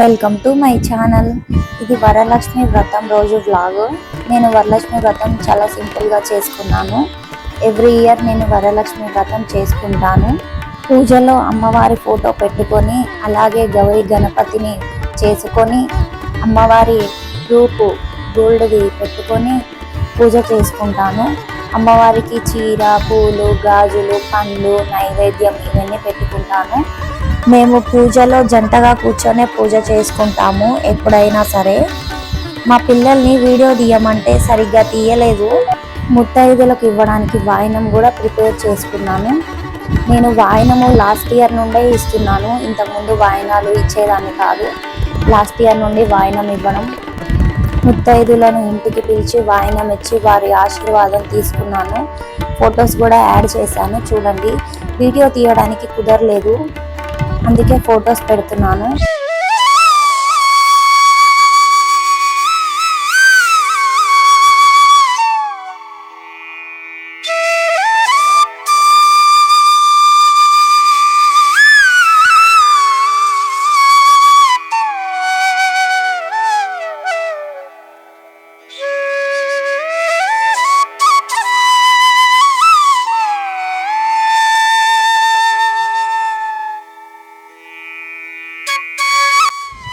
Welcome to my channel. ఇది వరలక్ష్మి వ్రతం రోజు వ్లాగ్. నేను వరలక్ష్మి వ్రతం చాలా సింపుల్గా చేసుకున్నాను. ఎవ్రీ ఇయర్ నేను వరలక్ష్మి వ్రతం చేసుకుంటాను. పూజలో అమ్మవారి ఫోటో పెట్టుకొని అలాగే గౌరీ గణపతిని చేసుకొని అమ్మవారి రూపు గోల్డ్ది పెట్టుకొని పూజ చేసుకుంటాను. అమ్మవారికి చీర, పూలు, గాజులు, పండ్లు, నైవేద్యం ఇవన్నీ పెట్టుకుంటాను. మేము పూజలో జంటగా కూర్చొనే పూజ చేసుకుంటాము ఎప్పుడైనా సరే. మా పిల్లల్ని వీడియో తీయమంటే సరిగ్గా తీయలేదు. ముత్తైదులకు ఇవ్వడానికి వాయినం కూడా ప్రిపేర్ చేసుకున్నాను. నేను వాయినము లాస్ట్ ఇయర్ నుండే ఇస్తున్నాను. ఇంతకుముందు వాయినాలు ఇచ్చేదాన్ని కాదు. లాస్ట్ ఇయర్ నుండి వాయినం ఇవ్వడం, ముత్తైదులను ఇంటికి పిలిచి వాయినం ఇచ్చి వారి ఆశీర్వాదం తీసుకున్నాను. ఫొటోస్ కూడా యాడ్ చేశాను చూడండి. వీడియో తీయడానికి కుదరలేదు, అందుకే ఫొటోస్ పెడుతున్నాను.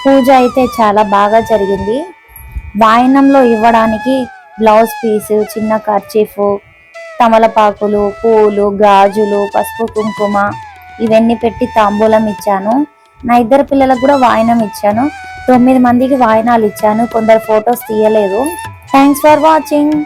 పూజ అయితే చాలా బాగా జరిగింది. వాయినంలో ఇవ్వడానికి బ్లౌజ్ పీసు, చిన్న కర్చీఫ్, తమలపాకులు, పూలు, గాజులు, పసుపు, కుంకుమ ఇవన్నీ పెట్టి తాంబూలం ఇచ్చాను. నా ఇద్దరు పిల్లలకు కూడా వాయినం ఇచ్చాను. 9 మందికి వాయినాలు ఇచ్చాను. కొందరు ఫొటోస్ తీయలేదు. Thanks for watching.